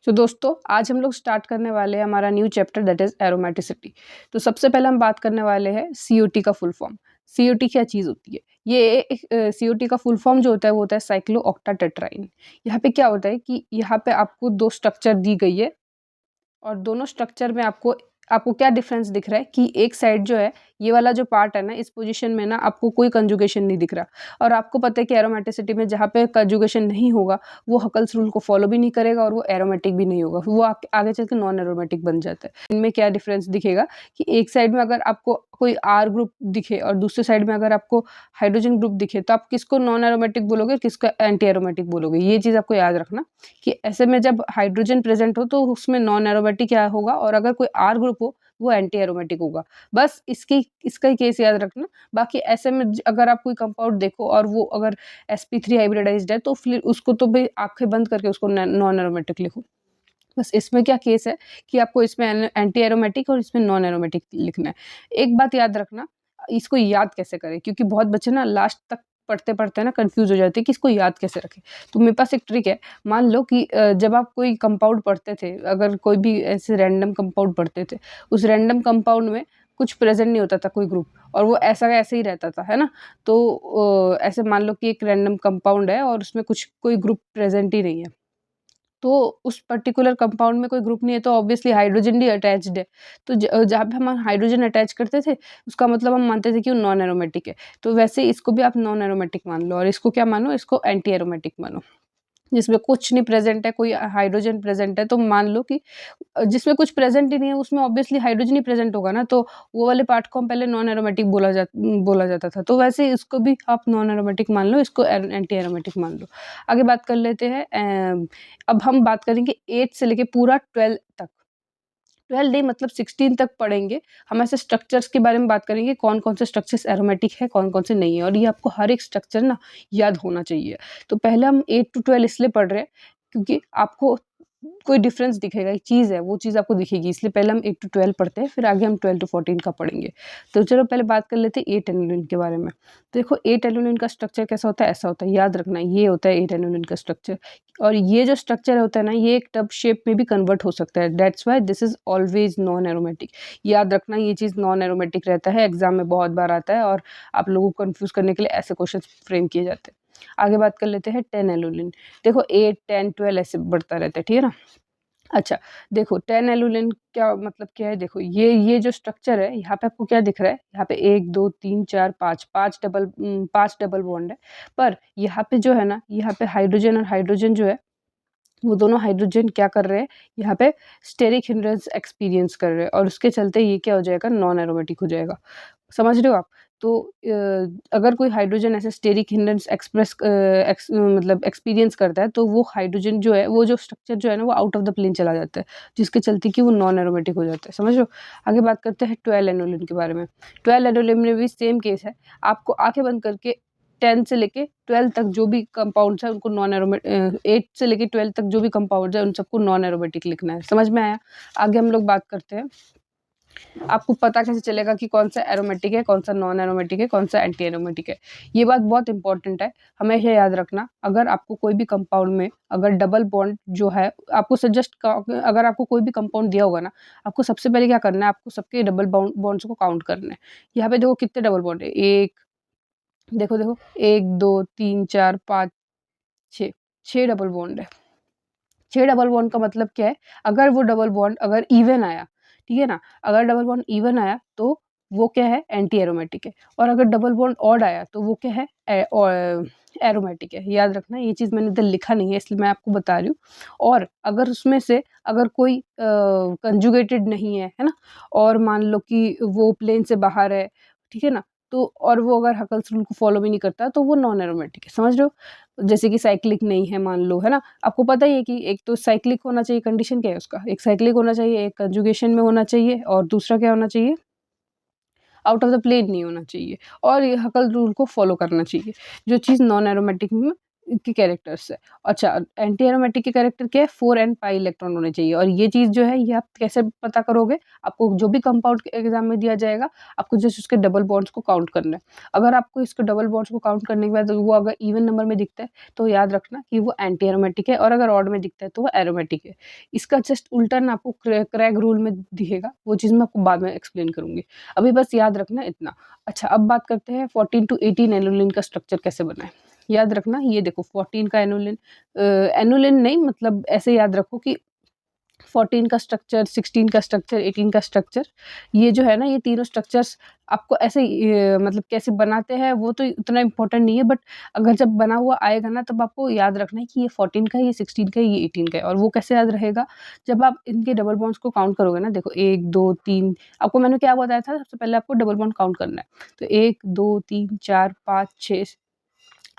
तो दोस्तों आज हम लोग स्टार्ट करने वाले हैं हमारा new chapter that is aromaticity. तो सबसे पहले हम बात करने वाले हैं सीओटी का फुल फॉर्म। सीओटी क्या चीज़ होती है? ये एक सीओटी का फुल फॉर्म जो होता है वो होता है साइक्लो ऑक्टा टेट्राइन। यहाँ पे क्या होता है कि यहाँ पे आपको 2 स्ट्रक्चर दी गई है और दोनों स्ट्रक्चर में आपको आपको क्या डिफरेंस दिख रहा है कि एक साइड जो है ये वाला जो पार्ट है ना इस पोजीशन में ना आपको कोई कंजुगेशन नहीं दिख रहा और आपको पता है कि एरोमेटिसिटी में जहाँ पे कंजुगेशन नहीं होगा वो हकल्स रूल को फॉलो भी नहीं करेगा और वो एरोमेटिक भी नहीं होगा, वो आगे चल के नॉन एरोमेटिक बन जाता है। इनमें क्या डिफरेंस दिखेगा कि एक साइड में अगर आपको कोई आर ग्रुप दिखे और दूसरे साइड में अगर आपको हाइड्रोजन ग्रुप दिखे तो आप किसको नॉन एरोमेटिक बोलोगे, किसको एंटी एरोमेटिक बोलोगे। ये चीज़ आपको याद रखना कि ऐसे में जब हाइड्रोजन प्रेजेंट हो तो उसमें नॉन एरोमेटिक क्या होगा और अगर कोई आर ग्रुप हो वो एंटी एरोमेटिक होगा। बस इसका ही केस याद रखना। बाकी ऐसे में अगर आप कोई कंपाउंड देखो और वो अगर sp3 हाइब्रिडाइज्ड है तो फिर उसको तो भाई आंखें बंद करके उसको नॉन एरोमेटिक लिखो। बस इसमें क्या केस है कि आपको इसमें एंटी एरोमेटिक और इसमें नॉन एरोमेटिक लिखना है। एक बात याद रखना, इसको याद कैसे करें, क्योंकि बहुत बच्चे ना लास्ट तक पढ़ते-पढ़ते ना कन्फ्यूज़ हो जाते हैं कि इसको याद कैसे रखें। तो मेरे पास एक ट्रिक है। मान लो कि जब आप कोई कंपाउंड पढ़ते थे, अगर कोई भी ऐसे रैंडम कंपाउंड पढ़ते थे, उस रैंडम कंपाउंड में कुछ प्रेज़ेंट नहीं होता था कोई ग्रुप और वो ऐसा का ऐसे ही रहता था, है ना? तो ऐसे मान लो कि एक रैंडम कंपाउंड है और उसमें कोई ग्रुप प्रेज़ेंट ही नहीं है। तो उस पर्टिकुलर कंपाउंड में कोई ग्रुप नहीं है तो ऑब्वियसली हाइड्रोजन भी अटैच्ड है। तो जहाँ पे हम हाइड्रोजन अटैच करते थे उसका मतलब हम मानते थे कि वो नॉन एरोमेटिक है। तो वैसे इसको भी आप नॉन एरोमेटिक मान लो और इसको क्या मानो, इसको एंटी एरोमेटिक मानो। जिसमें कुछ नहीं प्रेज़ेंट है, कोई हाइड्रोजन प्रेज़ेंट है तो मान लो कि जिसमें कुछ प्रेज़ेंट ही नहीं है उसमें ऑब्वियसली हाइड्रोजन ही प्रेज़ेंट होगा ना, तो वो वाले पार्ट को हम पहले नॉन एरोमेटिक बोला जाता था। तो वैसे इसको भी आप नॉन एरोमेटिक मान लो, इसको एंटी एरोमेटिक मान लो। आगे बात कर लेते हैं। अब हम बात करेंगे 8 से लेके पूरा 12 तक। 12 नहीं मतलब 16 तक पढ़ेंगे। हम ऐसे स्ट्रक्चर्स के बारे में बात करेंगे, कौन-कौन से स्ट्रक्चर्स एरोमेटिक है, कौन-कौन से नहीं है और ये आपको हर एक स्ट्रक्चर ना याद होना चाहिए। तो पहले हम 8 टू 12 इसलिए पढ़ रहे हैं क्योंकि आपको कोई डिफरेंस दिखेगा, एक चीज़ है, वो चीज़ आपको दिखेगी, इसलिए पहले हम 8 टू 12 पढ़ते हैं, फिर आगे हम 12 टू 14 का पढ़ेंगे। तो चलो पहले बात कर लेते हैं 8 एनुलिन के बारे में। तो देखो 8 एनुलिन का स्ट्रक्चर कैसा होता है, ऐसा होता है, याद रखना ये होता है 8 एनुलिन का स्ट्रक्चर। और ये जो स्ट्रक्चर होता है ना, ये एक टब शेप में भी कन्वर्ट हो सकता है, that's why this is always non aromatic. याद रखना ये चीज़ नॉन एरोमेटिक रहता है, एग्ज़ाम में बहुत बार आता है और आप लोगों को कन्फ्यूज़ करने के लिए ऐसे क्वेश्चंस फ्रेम किए जाते हैं। आगे बात कर लेते हैं 10 एनुलिन। देखो 8, 10, 12 ऐसे बढ़ता रहता है, ठीक है ना? अच्छा, देखो 10 एलुलिन क्या मतलब क्या है, देखो ये जो स्ट्रक्चर है यहाँ पे आपको क्या दिख रहा है, यहाँ पे 1, 2, 3, 4, 5 डबल बॉन्ड है। पर यहाँ पे जो है ना, यहाँ पे हाइड्रोजन और हाइड्रोजन जो है, वो दोनों हाइड्रोजन क्या कर रहे हैं, यहाँ पे स्टेरिक हिंड्रेंस एक्सपीरियंस कर रहे हैं और उसके चलते ये क्या हो जाएगा, नॉन एरोमेटिक हो जाएगा। समझ रहे हो आप? तो अगर कोई हाइड्रोजन ऐसे स्टेरिक हिंड्रेंस मतलब एक्सपीरियंस करता है तो वो हाइड्रोजन जो है, वो जो स्ट्रक्चर जो है ना, वो आउट ऑफ द प्लेन चला जाता है, जिसके चलते कि वो नॉन एरोमेटिक हो जाता है। समझ रहे हो? आगे बात करते हैं 12 एनोलिन के बारे में। 12 एनोलिन में भी सेम केस है। आपको आँखें बंद करके 10 से लेके 12 तक जो भी कंपाउंड्स हैं उनको 8 से लेके 12 तक जो भी कंपाउंड्स हैं उन सबको नॉन एरोमेटिक लिखना है। समझ में आया? आगे हम लोग बात करते हैं, आपको पता कैसे चलेगा कि कौन-सा एरोमेटिक है, कौन-सा नॉन एरोमेटिक है, कौन-सा एंटी एरोमेटिक है। ये बात बहुत इंपॉर्टेंट है, हमेशा याद रखना। अगर आपको कोई भी कंपाउंड में अगर डबल बॉन्ड जो है, आपको सजेस्ट क अगर आपको कोई भी कंपाउंड दिया होगा ना, आपको सबसे पहले क्या करना है, आपको सबके डबल बॉन्ड्स को काउंट करना है। यहाँ पे देखो कितने डबल बॉन्ड है, 1, देखो 1, 2, 3, 4, 5, 6, 6 डबल बॉन्ड है। 6 डबल बॉन्ड का मतलब क्या है, अगर वो डबल बॉन्ड अगर इवन आया, ठीक है ना? अगर डबल बॉन्ड इवन आया तो वो क्या है, एंटी एरोमेटिक है और अगर डबल बॉन्ड ऑड आया तो वो क्या है, एरोमेटिक है। याद रखना ये चीज़ मैंने इधर लिखा नहीं है इसलिए मैं आपको बता रही हूँ। और अगर उसमें से अगर कोई कंजुगेटेड नहीं है, है ना? और मान लो कि वो प्लेन से बाहर है, ठीक है ना? तो और वो अगर हकल्स रूल को फॉलो भी नहीं करता तो वो नॉन एरोमेटिक है। समझ रहे हो? जैसे कि साइक्लिक नहीं है मान लो, है ना? आपको पता ही है कि एक तो साइक्लिक होना चाहिए, कंडीशन क्या है उसका? एक साइक्लिक होना चाहिए, एक कंजुगेशन में होना चाहिए और दूसरा क्या होना चाहिए? आउट ऑफ द प्लेन नहीं होना चाहिए और ये हकल रूल को फॉलो करना चाहिए। जो चीज़ नॉन एरोमेटिक में के कैरेक्टर्स है। अच्छा, एंटी एरोमेटिक के कैरेक्टर क्या है, 4 एंड पाई इलेक्ट्रॉन होने चाहिए। और ये चीज़ जो है ये आप कैसे पता करोगे, आपको जो भी कंपाउंड एग्जाम में दिया जाएगा आपको जस्ट उसके डबल बॉन्ड्स को काउंट करना है। अगर आपको इसके डबल बॉन्ड्स को काउंट करने के बाद वो अगर इवन नंबर में दिखता है तो याद रखना कि वो एंटी एरोमेटिक है, और अगर ऑड में दिखता है तो वो एरोमेटिक है। इसका जस्ट उल्टा ना आपको क्रैग रूल में दिखेगा, वो चीज़ मैं आपको बाद में एक्सप्लेन करूंगी। अभी बस याद रखना इतना। अच्छा, अब बात करते हैं 14 to 18 एनुलिन का स्ट्रक्चर कैसे बना है। याद रखना, ये देखो 14 का एनुलिन, एनुलिन नहीं, मतलब ऐसे याद रखो कि 14 का स्ट्रक्चर, 16 का स्ट्रक्चर, 18 का स्ट्रक्चर, ये जो है ना, ये तीनों स्ट्रक्चर्स आपको ऐसे मतलब कैसे बनाते हैं वो तो उतना इम्पोर्टेंट नहीं है, बट अगर जब बना हुआ आएगा ना तब आपको याद रखना है कि ये 14 का है, ये 16 का है, ये 18 का है। और वो कैसे याद रहेगा, जब आप इनके डबल बॉन्ड्स को काउंट करोगे ना, देखो 1 2 3, आपको मैंने क्या बताया था, सबसे पहले आपको डबल बॉन्ड काउंट करना है। तो 1 2 3 4 5 6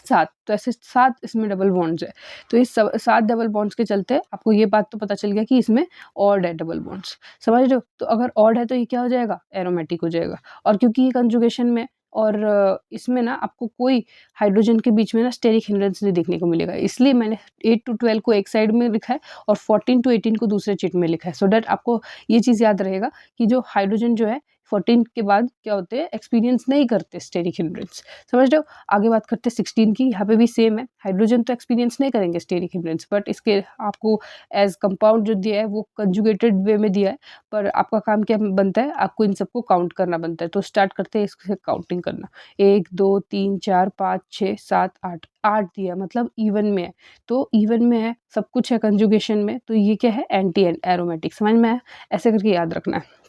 7, तो ऐसे 7 इसमें डबल बॉन्ड्स है। तो इस 7 डबल बॉन्ड्स के चलते आपको ये बात तो पता चल गया कि इसमें ऑड है डबल बॉन्ड्स, समझ रहे हो? तो अगर ऑड है तो ये क्या हो जाएगा, एरोमेटिक हो जाएगा। और क्योंकि ये कंजुगेशन में और इसमें ना आपको कोई हाइड्रोजन के बीच में ना स्टेरिक हिंड्रेंस नहीं देखने को मिलेगा, इसलिए मैंने 8 to 12 को एक साइड में लिखा है और 14 to 18 को दूसरे चिट में लिखा है, सो दैट आपको ये चीज़ याद रहेगा कि जो हाइड्रोजन जो है 14 के बाद क्या होते हैं, एक्सपीरियंस नहीं करते स्टेरिक हिंड्रेंस, समझ रहे हो? आगे बात करते हैं 16 की, यहाँ पे भी सेम है, हाइड्रोजन तो एक्सपीरियंस नहीं करेंगे स्टेरिक हिंड्रेंस, बट इसके आपको एज कंपाउंड जो दिया है वो कंजुगेटेड वे में दिया है, पर आपका काम क्या बनता है, आपको इन सबको काउंट करना बनता है। तो स्टार्ट करते हैं इससे काउंटिंग करना, 1 2 3 4 5 6 7 8, 8 दिया मतलब इवन में है, तो इवन में है, सब कुछ है कंजुगेशन में, तो ये क्या है, एंटी एरोमेटिक, समझ में आया? ऐसे करके याद रखना है।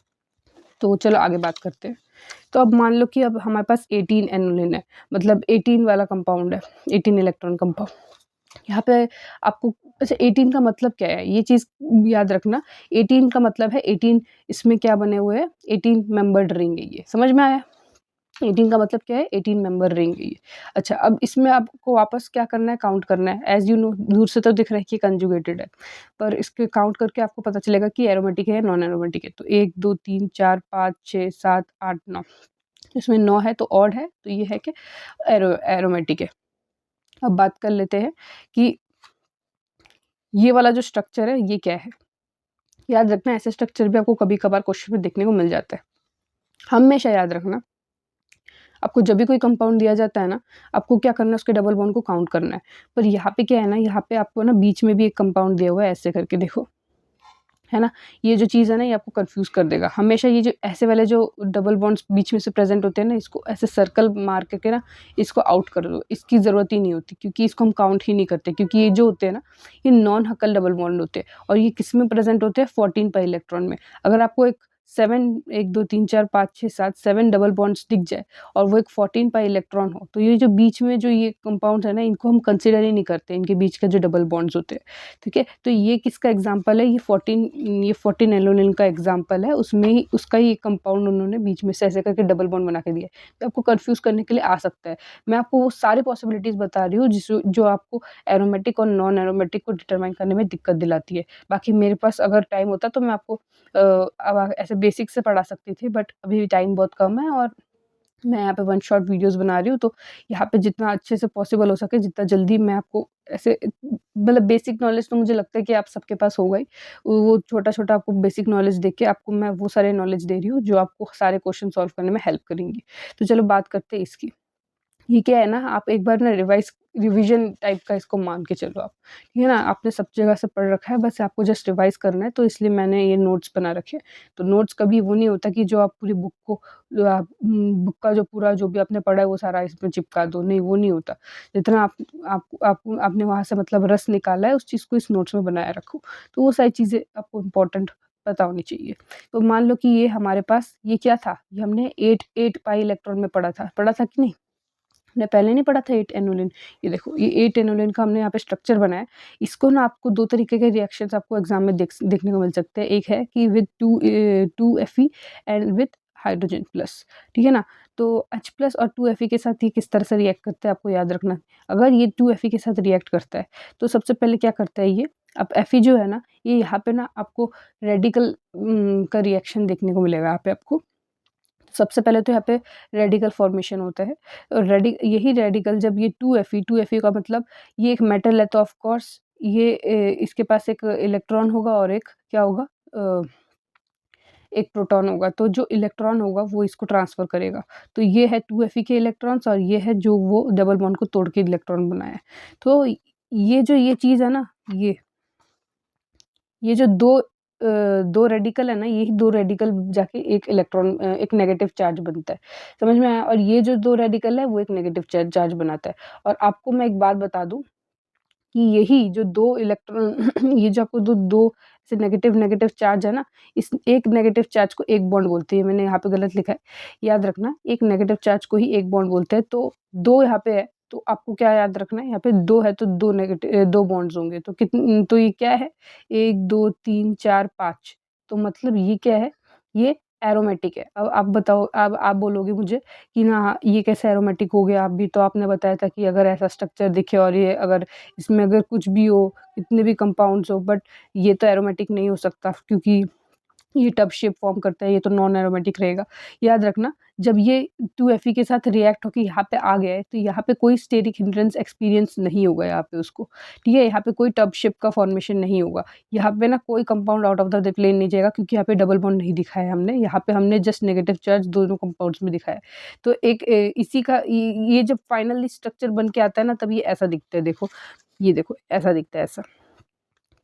तो चलो आगे बात करते हैं। तो अब मान लो कि अब हमारे पास 18 एनुलिन है, मतलब 18 वाला कंपाउंड है, 18 इलेक्ट्रॉन कंपाउंड। यहाँ पे आपको, अच्छा 18 का मतलब क्या है, ये चीज़ याद रखना। 18 का मतलब है 18, इसमें क्या बने हुए हैं, 18 मेंबर्ड रिंग है ये, समझ में आया? 18 का मतलब क्या है, 18 मेंबर रिंग है ये। अच्छा, अब इसमें आपको वापस क्या करना है, काउंट करना है। एज़ यू नो, दूर से तो दिख रहा है कि कंजुगेटेड है, पर इसके काउंट करके आपको पता चलेगा कि एरोमेटिक है या नॉन एरोमेटिक है। तो 1 2 3 4 5 6 7 8 9, इसमें 9 है तो ऑड है, तो ये है कि एरोमेटिक है। अब बात कर लेते हैं कि ये वाला जो स्ट्रक्चर है ये क्या है। याद रखना, ऐसे स्ट्रक्चर भी आपको कभी-कभार क्वेश्चन में देखने को मिल जाता है। हमेशा याद रखना, आपको जब भी कोई कंपाउंड दिया जाता है ना, आपको क्या करना है, उसके डबल बॉन्ड को काउंट करना है। पर यहाँ पे क्या है ना, यहाँ पे आपको ना बीच में भी एक कंपाउंड दिया हुआ है, ऐसे करके देखो, है ना? ये जो चीज़ है ना, ये आपको कन्फ्यूज़ कर देगा। हमेशा ये जो ऐसे वाले जो डबल बॉन्ड्स बीच में से प्रेज़ेंट होते हैं ना, इसको ऐसे सर्कल मार करके ना इसको आउट कर दो। इसकी ज़रूरत ही नहीं होती, क्योंकि इसको हम काउंट ही नहीं करते, क्योंकि ये जो होते हैं ना, ये नॉन हकल डबल बॉन्ड होते हैं और ये किस में प्रेज़ेंट होते हैं, 14 पाई इलेक्ट्रॉन में। अगर आपको एक 7 1 2 3 4 5 6 7 7 डबल बॉन्ड्स दिख जाए और वो एक 14 पाई इलेक्ट्रॉन हो, तो ये जो बीच में जो ये कंपाउंड्स है ना, इनको हम कंसिडर ही नहीं करते, इनके बीच का जो डबल बॉन्ड्स होते हैं। ठीक है? तो ये किसका एग्ज़ाम्पल है, ये 14 एलुलिन का एग्ज़ाम्पल है, उसमें ही उसका ही एक कंपाउंड उन्होंने बीच में से ऐसे करके डबल बॉन्ड बना के दिया है। तो आपको कन्फ्यूज़ करने के लिए आ सकता है। मैं आपको वो सारी पॉसिबिलिटीज़ बता रही हूँ जो आपको एरोमेटिक और नॉन एरोमेटिक को डिटरमाइन करने में दिक्कत दिलाती है। बाकी मेरे पास अगर टाइम होता तो मैं आपको अब ऐसे बेसिक से पढ़ा सकती थी, बट अभी टाइम बहुत कम है और मैं यहाँ पे वन शॉट वीडियोज़ बना रही हूँ, तो यहाँ पे जितना अच्छे से पॉसिबल हो सके, जितना जल्दी मैं आपको ऐसे, मतलब बेसिक नॉलेज तो मुझे लगता है कि आप सबके पास होगा ही। वो छोटा-छोटा आपको बेसिक नॉलेज देके आपको मैं वो सारे नॉलेज दे रही हूँ, जो आपको सारे क्वेश्चन सॉल्व करने में हेल्प करेंगी। तो चलो बात करते हैं इसकी। ये क्या है ना, आप एक बार ना रिवीजन टाइप का इसको मान के चलो आप, ठीक है ना? आपने सब जगह से पढ़ रखा है, बस आपको जस्ट रिवाइज़ करना है, तो इसलिए मैंने ये नोट्स बना रखे हैं। तो नोट्स कभी वो नहीं होता कि जो आप पूरी बुक को, जो आप बुक का जो पूरा जो भी आपने पढ़ा है वो सारा इसमें चिपका दो, नहीं वो नहीं होता। जितना आपने वहाँ से मतलब रस निकाला है, उस चीज़ को इस नोट्स में बनाए रखो। तो वो सारी चीज़ें आपको इम्पोर्टेंट पता होनी चाहिए। तो मान लो कि ये हमारे पास ये क्या था, ये हमने 8 पाई इलेक्ट्रॉन में पढ़ा था कि नहीं? हमने पहले नहीं पढ़ा था 8 एनुलिन। ये देखो, ये 8 एनुलिन का हमने यहाँ पे स्ट्रक्चर बनाया है। इसको ना आपको 2 तरीके के रिएक्शंस आपको एग्ज़ाम में देखने को मिल सकते हैं। एक है कि with 2 Fe and with hydrogen plus, ठीक है ना? तो H प्लस और 2 Fe के साथ ये किस तरह से रिएक्ट करता है, आपको याद रखना है। अगर ये 2 Fe के साथ रिएक्ट करता है, तो सबसे पहले क्या करता है ये, अब Fe जो है ना, ये यहाँ पे ना आपको रेडिकल का रिएक्शन देखने को मिलेगा यहाँ पे आपको। सबसे पहले तो यहाँ पे रेडिकल फॉर्मेशन होता है और यही रेडिकल जब ये 2Fe का मतलब ये एक मेटल है तो ऑफ कोर्स ये इसके पास एक इलेक्ट्रॉन होगा और एक क्या होगा एक प्रोटॉन होगा, तो जो इलेक्ट्रॉन होगा वो इसको ट्रांसफ़र करेगा। तो ये है 2Fe के इलेक्ट्रॉन्स और ये है जो वो डबल बॉन्ड को तोड़ के इलेक्ट्रॉन बनाया है। तो ये चीज़ है ना, ये जो 2 रेडिकल है ना, यही 2 रेडिकल जाके एक नेगेटिव चार्ज बनता है। समझ में आया? और ये जो 2 रेडिकल है वो एक नेगेटिव चार्ज बनाता है। और आपको मैं एक बात बता दूँ कि यही जो 2 इलेक्ट्रॉन ये जो आपको दो ऐसे नेगेटिव चार्ज है ना, इस एक नेगेटिव चार्ज को एक बॉन्ड बोलते हैं। मैंने यहाँ पे गलत लिखा है, याद रखना एक नेगेटिव चार्ज को ही एक बॉन्ड बोलते हैं। तो 2 यहाँ पे है, तो आपको क्या याद रखना है, यहाँ पे 2 है तो 2 बॉन्ड्स होंगे। तो ये क्या है 1, 2, 3, 4, 5 तो मतलब ये क्या है, ये एरोमेटिक है। अब आप बताओ, अब आप बोलोगे मुझे कि ना ये कैसे एरोमेटिक हो गया? अभी तो आपने बताया था कि अगर ऐसा स्ट्रक्चर दिखे और ये अगर इसमें अगर कुछ भी हो, कितने भी कंपाउंड्स हो, बट ये तो एरोमेटिक नहीं हो सकता क्योंकि ये टब शेप फ़ॉर्म करता है, ये तो नॉन एरोमेटिक रहेगा। याद रखना जब ये 2Fe के साथ रिएक्ट होके यहाँ पे आ गया है, तो यहाँ पे कोई स्टेरिक हिंड्रेंस एक्सपीरियंस नहीं होगा यहाँ पे उसको, ठीक है? यहाँ पे कोई टब शेप का फ़ॉर्मेशन नहीं होगा। यहाँ पे ना कोई compound out of the plane नहीं जाएगा क्योंकि यहाँ पे डबल बॉन्ड नहीं दिखाया है हमने, यहाँ पे हमने जस्ट नेगेटिव चार्ज दोनों कंपाउंड्स में दिखाया है। तो एक इसी का ये जब फाइनली स्ट्रक्चर बन के आता है ना, तब ये ऐसा दिखता है, देखो, ये देखो ऐसा दिखता है ऐसा।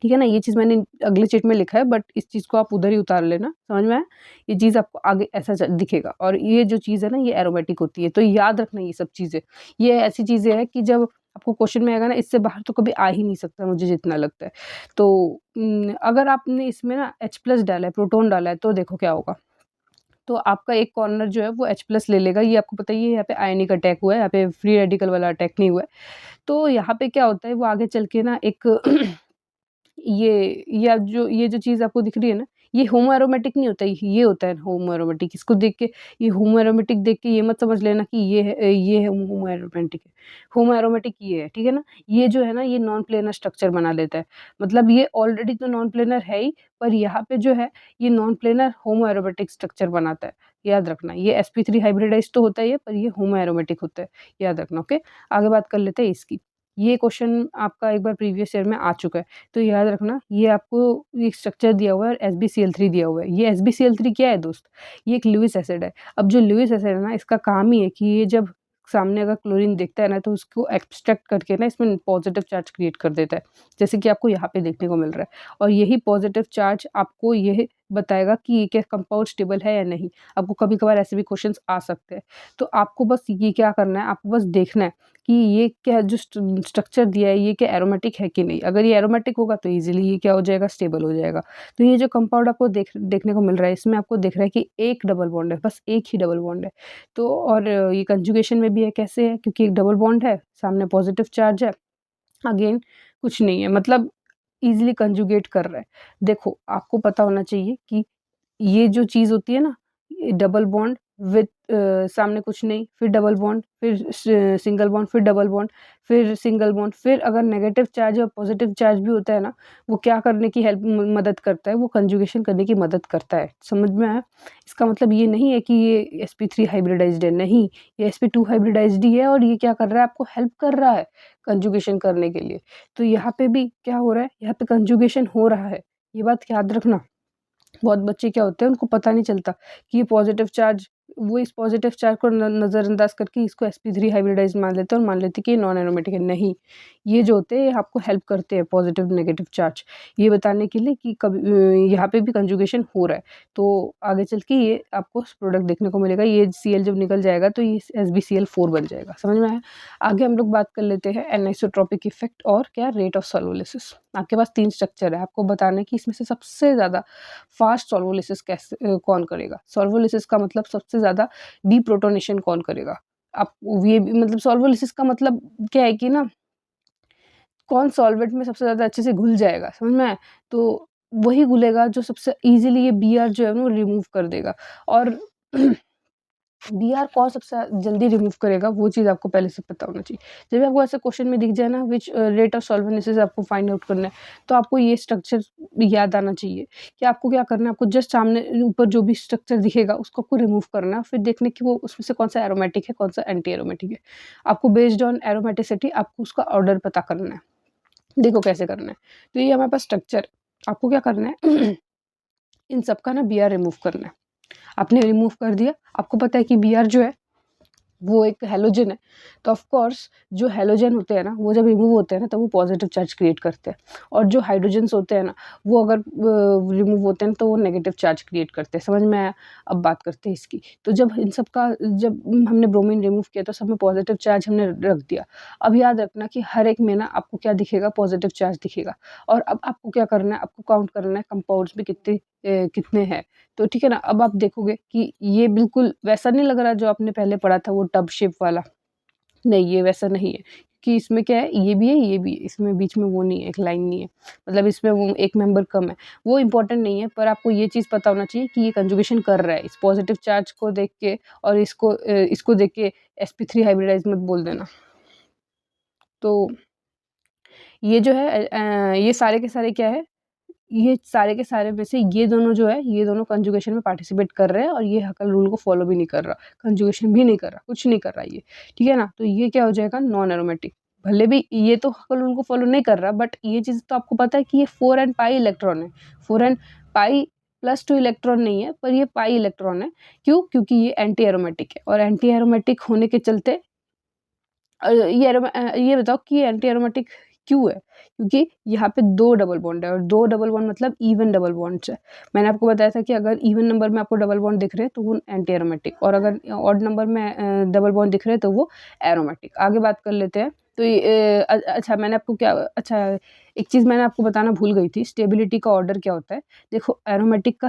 ठीक है ना? ये चीज़ मैंने अगले चीट में लिखा है बट इस चीज़ को आप उधर ही उतार लेना, समझ में आया? ये चीज़ आपको आगे ऐसा दिखेगा और ये जो चीज़ है ना ये एरोमेटिक होती है, तो याद रखना ये सब चीज़ें। ये ऐसी चीज़ें हैं कि जब आपको क्वेश्चन में आएगा ना, इससे बाहर तो कभी आ ही नहीं सकता मुझे जितना लगता है। तो अगर आपने इसमें ना H+ डाला है, प्रोटॉन डाला है, तो देखो क्या होगा। तो आपका एक कॉर्नर जो है वो H+ ले लेगा, ये आपको पता ही है, यहाँ पे आयनिक अटैक हुआ है, यहाँ पे फ्री रेडिकल वाला अटैक नहीं हुआ है। तो यहाँ पे क्या होता है, वो आगे चल के ना एक ये जो चीज़ आपको दिख रही है ना, ये होमो एरोमेटिक नहीं होता, ये होता है होमो एरोमेटिक। इसको देख के ये होमो एरोमेटिक देख के ये मत समझ लेना कि ये होमो एरोमेटिक है। होमो एरोमेटिक ये है, ठीक है ना? ये जो है ना, ये नॉन प्लेनर स्ट्रक्चर बना लेता है। मतलब ये ऑलरेडी तो नॉन प्लेनर है ही, पर यहाँ पे जो है ये नॉन प्लेनर होमो एरोमेटिक स्ट्रक्चर बनाता है। याद रखना, ये sp3 हाइब्रिडाइज़्ड तो होता ही है, पर ये होमो एरोमेटिक होता है। याद रखना, ओके? आगे बात कर लेते हैं इसकी। ये क्वेश्चन आपका एक बार प्रीवियस ईयर में आ चुका है। तो याद रखना, ये आपको एक स्ट्रक्चर दिया हुआ है और SbCl3 दिया हुआ है। ये SbCl3 क्या है दोस्त? ये एक लुईस एसिड है। अब जो लुईस एसिड है ना, इसका काम ही है कि ये जब सामने अगर क्लोरीन दिखता है ना, तो उसको एक्सट्रैक्ट करके ना इसमें पॉजिटिव चार्ज क्रिएट कर देता है। जैसे कि आपको यहाँ पे देखने को मिल रहा है और यही पॉजिटिव चार्ज आपको ये बताएगा कि ये क्या कंपाउंड स्टेबल है या नहीं। आपको कभी-कभार ऐसे भी क्वेश्चंस आ सकते हैं। तो आपको बस ये क्या करना है, आपको बस देखना है कि ये क्या जो स्ट्रक्चर दिया है, ये क्या एरोमेटिक है कि नहीं। अगर ये एरोमेटिक होगा तो ईज़िली ये क्या हो जाएगा, स्टेबल हो जाएगा। तो ये जो कंपाउंड आपको देखने को मिल रहा है, इसमें आपको दिख रहा है कि एक डबल बॉन्ड है, बस एक ही डबल बॉन्ड है। तो और ये कंजुगेशन में भी है, कैसे है? क्योंकि एक डबल बॉन्ड है, सामने पॉजिटिव चार्ज है, अगेन कुछ नहीं है, मतलब ईज़िली कंजुगेट कर रहा है। देखो, आपको पता होना चाहिए कि ये जो चीज़ होती है ना, ये डबल बॉन्ड विथ सामने कुछ नहीं, फिर डबल बॉन्ड, फिर सिंगल बॉन्ड, फिर डबल बॉन्ड, फिर सिंगल बॉन्ड, फिर अगर नेगेटिव चार्ज और पॉजिटिव चार्ज भी होता है ना, वो क्या करने की मदद करता है, वो कंजुगेशन करने की मदद करता है। समझ में आया? इसका मतलब ये नहीं है कि ये sp3 हाइब्रिडाइज्ड है, नहीं, ये sp2 हाइब्रिडाइज्ड ही है और ये क्या कर रहा है, आपको हेल्प कर रहा है कंजुगेशन करने के लिए। तो यहाँ पे भी क्या हो रहा है, यहाँ पे कंजुगेशन हो रहा है, ये बात याद रखना। बहुत बच्चे क्या होते हैं, उनको पता नहीं चलता कि ये पॉजिटिव चार्ज, वो इस पॉजिटिव चार्ज को नज़रअंदाज करके इसको sp3 हाइब्रिडाइज्ड मान लेते हैं और मान लेते हैं कि ये नॉन एरोमेटिक है। नहीं, ये जो होते हैं ये आपको हेल्प करते हैं पॉजिटिव नेगेटिव चार्ज, ये बताने के लिए कि कभी यहाँ पे भी कंजुगेशन हो रहा है। तो आगे चल के ये आपको प्रोडक्ट देखने को मिलेगा, ये Cl जब निकल जाएगा तो ये SbCl4 बन जाएगा। समझ में आया? आगे हम लोग बात कर लेते हैं एनिसोट्रॉपिक इफेक्ट और क्या, रेट ऑफ सॉल्वोलिसिस। आपके पास 3 स्ट्रक्चर है, आपको बताना है कि इसमें से सबसे ज़्यादा फास्ट सॉल्वोलिसिस कौन करेगा। सॉल्वोलिसिस का मतलब सबसे ज़्यादा डीप्रोटोनेशन कौन करेगा। आप ये भी मतलब सॉल्वोलिसिस का मतलब क्या है कि ना, कौन सॉल्वेंट में सबसे ज़्यादा अच्छे से घुल जाएगा, समझ में आया? तो वही घुलेगा जो सबसे ईज़िली ये Br जो है वो रिमूव कर देगा और बीआर कौन सबसे जल्दी रिमूव करेगा, वो चीज़ आपको पहले से पता होना चाहिए। जब भी आपको ऐसे क्वेश्चन में दिख जाए ना विच रेट ऑफ सॉल्वेंसी आपको फाइंड आउट करना है, तो आपको ये स्ट्रक्चर याद आना चाहिए कि आपको क्या करना है, आपको जस्ट सामने ऊपर जो भी स्ट्रक्चर दिखेगा उसको आपको रिमूव करना है, फिर देखना कि वो उसमें से कौन-सा एरोमेटिक है, कौन-सा एंटी एरोमेटिक है। आपको बेस्ड ऑन एरोमेटिसिटी आपको उसका ऑर्डर पता करना है। देखो कैसे करना है, तो ये हमारे पास स्ट्रक्चर, आपको क्या करना है इन सबका ना बीआर रिमूव करना है। आपने रिमूव कर दिया, आपको पता है कि बीआर जो है वो एक हैलोजन है, तो ऑफ कोर्स जो हैलोजन होते हैं ना, वो जब रिमूव होते हैं ना, तो वो पॉजिटिव चार्ज क्रिएट करते हैं, और जो हाइड्रोजन्स होते हैं ना, वो अगर रिमूव होते हैं तो वो नेगेटिव चार्ज क्रिएट करते हैं। समझ में आया? अब बात करते हैं इसकी। तो जब इन सब का जब हमने ब्रोमीन रिमूव किया तो सब में पॉजिटिव चार्ज हमने रख दिया। अब याद रखना कि हर एक में ना आपको क्या दिखेगा, पॉजिटिव चार्ज दिखेगा, और अब आपको क्या करना है, आपको काउंट करना है कंपाउंड्स में कितने हैं। तो ठीक है ना, अब आप देखोगे कि ये बिल्कुल वैसा नहीं लग रहा जो आपने पहले पढ़ा था वो टब शेप वाला, नहीं ये वैसा नहीं है, कि इसमें क्या है, ये भी है, ये भी है, इसमें बीच में वो नहीं है, एक लाइन नहीं है, मतलब इसमें वो एक मेंबर कम है, वो इम्पोर्टेंट नहीं है, पर आपको ये चीज़ पता होना चाहिए कि ये कंजुगेशन कर रहा है, इस पॉजिटिव चार्ज को देख के और इसको देख के sp3 हाइब्रिडाइज़ मत बोल देना। तो ये जो है ये सारे के सारे क्या है, ये सारे के सारे में से ये दोनों जो है, ये दोनों कंजुगेशन में पार्टिसिपेट कर रहे हैं, और ये हकल रूल को फॉलो भी नहीं कर रहा, कंजुगेशन भी नहीं कर रहा, कुछ नहीं कर रहा ये, ठीक है ना? तो ये क्या हो जाएगा, नॉन एरोमेटिक। भले भी ये तो हकल रूल को फॉलो नहीं कर रहा, बट ये चीज़ तो आपको पता है कि ये 4n पाई इलेक्ट्रॉन है, 4n पाई +2 इलेक्ट्रॉन नहीं है, पर ये पाई इलेक्ट्रॉन है। क्यों? क्योंकि ये एंटी एरोमेटिक है, और एंटी एरोमेटिक होने के चलते ये बताओ कि ये एंटी एरोमेटिक क्यों है? क्योंकि यहाँ पे 2 डबल बॉन्ड है, और 2 डबल बॉन्ड मतलब इवन डबल बॉन्ड्स है। मैंने आपको बताया था कि अगर इवन नंबर में आपको डबल बॉन्ड दिख रहे हैं तो वो एंटी एरोमेटिक, और अगर ऑड नंबर में डबल बॉन्ड दिख रहे हैं तो वो एरोमेटिक। आगे बात कर लेते हैं। तो अच्छा मैंने आपको क्या अच्छा एक चीज़ मैंने आपको बताना भूल गई थी, स्टेबिलिटी का ऑर्डर क्या होता है? देखो एरोमेटिक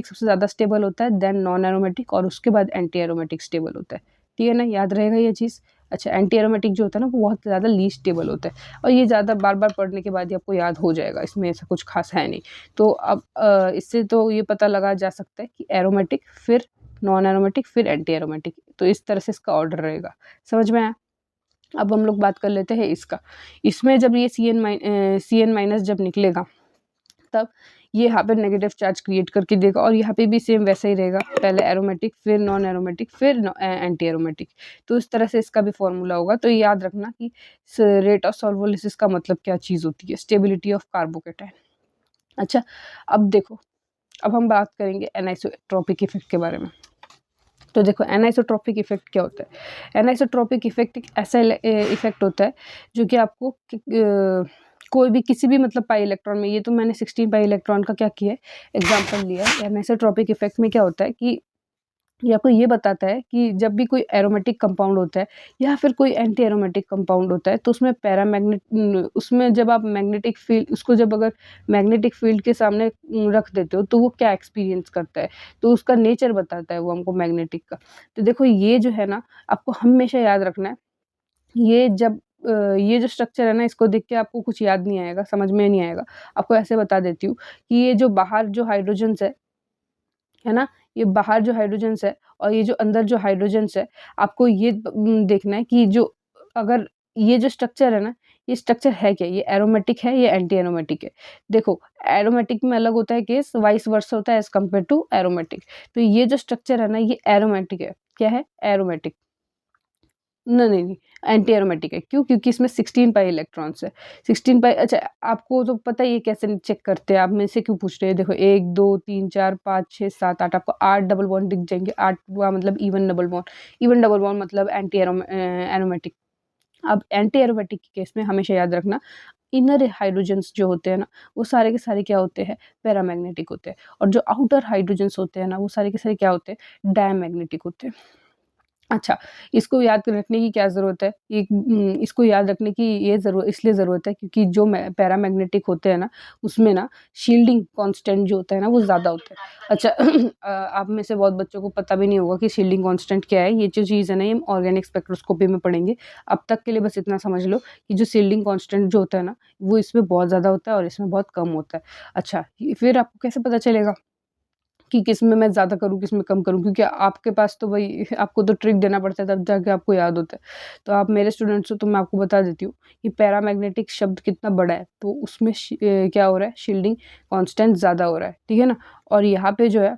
सबसे ज़्यादा स्टेबल होता है, देन नॉन एरोमेटिक, और उसके बाद एंटी एरोमेटिक स्टेबल होता है। ठीक है ना? याद रहेगा ये चीज़। अच्छा एंटी एरोमेटिक जो होता है ना वो बहुत ज़्यादा लीस्ट स्टेबल होता है, और ये ज़्यादा बार-बार पढ़ने के बाद ही आपको याद हो जाएगा, इसमें ऐसा कुछ ख़ास है नहीं। तो अब इससे तो ये पता लगा जा सकता है कि एरोमेटिक फिर नॉन एरोमेटिक फिर एंटी एरोमेटिक, तो इस तरह से इसका ऑर्डर रहेगा। समझ में आया? अब हम लोग बात कर लेते हैं इसका। इसमें जब ये Cn माइनस जब निकलेगा, तब ये यहाँ पे नेगेटिव चार्ज क्रिएट करके देगा, और यहाँ पे भी सेम वैसा ही रहेगा, पहले एरोमेटिक फिर नॉन एरोमेटिक फिर एंटी एरोमेटिक। तो इस तरह से इसका भी फॉर्मूला होगा। तो याद रखना कि रेट ऑफ सॉल्वोलिसिस का मतलब क्या चीज़ होती है, स्टेबिलिटी ऑफ कार्बोकेटायन। अच्छा अब देखो, अब हम बात करेंगे एनिसोट्रॉपिक इफेक्ट के बारे में। तो देखो एनिसोट्रॉपिक इफेक्ट क्या होता है? एनिसोट्रॉपिक इफेक्ट एक ऐसा इफेक्ट होता है जो कि आपको कोई भी किसी भी मतलब पाई इलेक्ट्रॉन में, ये तो मैंने 16 पाई इलेक्ट्रॉन का क्या किया है, एग्जांपल लिया है। एनिसोट्रॉपिक इफेक्ट में क्या होता है कि ये आपको ये बताता है कि जब भी कोई एरोमेटिक कंपाउंड होता है या फिर कोई एंटी एरोमेटिक कंपाउंड होता है, तो उसमें जब आप मैग्नेटिक फील्ड उसको जब अगर मैग्नेटिक फील्ड के सामने रख देते हो तो वो क्या एक्सपीरियंस करता है, तो उसका नेचर बताता है वो हमको मैग्नेटिक का। तो देखो ये जो है ना, आपको हमेशा याद रखना है, ये जो स्ट्रक्चर है ना, इसको देख के आपको कुछ याद नहीं आएगा, समझ में नहीं आएगा। आपको ऐसे बता देती हूँ कि ये जो बाहर जो हाइड्रोजन्स है ना? ये बाहर जो हाइड्रोजन्स है और ये जो अंदर जो हाइड्रोजन्स है, आपको ये देखना है कि जो अगर ये जो स्ट्रक्चर है ना, ये स्ट्रक्चर है क्या? ये एरोमेटिक है, ये एंटी एरोमेटिक है। देखो, एरोमेटिक में अलग होता है केस, वाइस वर्सा होता है एज़ कम्पेयर टू एरोमेटिक। तो ये जो स्ट्रक्चर है ना, ये एरोमेटिक है। क्या है? एरोमेटिक। नहीं, नहीं, एंटी एरोमेटिक है। क्यों? क्योंकि इसमें 16 पाई इलेक्ट्रॉन्स है। 16 पाई अच्छा आपको तो पता ही है कैसे चेक करते हैं, आप मेरे से क्यों पूछ रहे हैं? देखो 1, 2, 3, 4, 5, 6, 7, 8 आपको 8 डबल बॉन्ड दिख जाएँगे। 8 हुआ मतलब even double bond. Even double bond मतलब एरोमेटिक। अब एंटी एरोमेटिक के केस में हमेशा याद रखना, इनर हाइड्रोजन्स जो होते हैं ना, वो सारे के सारे क्या होते हैं? पैरामैग्नेटिक होते हैं, और जो आउटर हाइड्रोजन्स होते हैं ना, वो सारे के सारे क्या होते हैं? डायमैग्नेटिक होते हैं। अच्छा, इसको याद रखने की क्या ज़रूरत है? इसको याद रखने की ये इसलिए ज़रूरत है क्योंकि जो पैरामैग्नेटिक होते हैं ना, उसमें ना शील्डिंग कांस्टेंट जो होता है ना, वो ज़्यादा होता है। अच्छा आप में से बहुत बच्चों को पता भी नहीं होगा कि शील्डिंग कांस्टेंट क्या है। ये जो चीज़ है ना, ये हम ऑर्गेनिक स्पेक्ट्रोस्कोपी में पढ़ेंगे। अब तक के लिए बस इतना समझ लो कि जो शील्डिंग कांस्टेंट जो होता है ना, वो इसमें बहुत ज़्यादा होता है और इसमें बहुत कम होता है। अच्छा, फिर आपको कैसे पता चलेगा कि किसमें मैं ज़्यादा करूँ, किसमें कम करूँ, क्योंकि आपके पास तो वही आपको तो ट्रिक देना पड़ता है तब जाके आपको याद होता है। तो आप मेरे स्टूडेंट्स हो तो मैं आपको बता देती हूँ कि पैरामैग्नेटिक शब्द कितना बड़ा है, तो उसमें क्या हो रहा है, शील्डिंग कांस्टेंट ज़्यादा हो रहा है, ठीक है ना? और यहाँ पे जो है,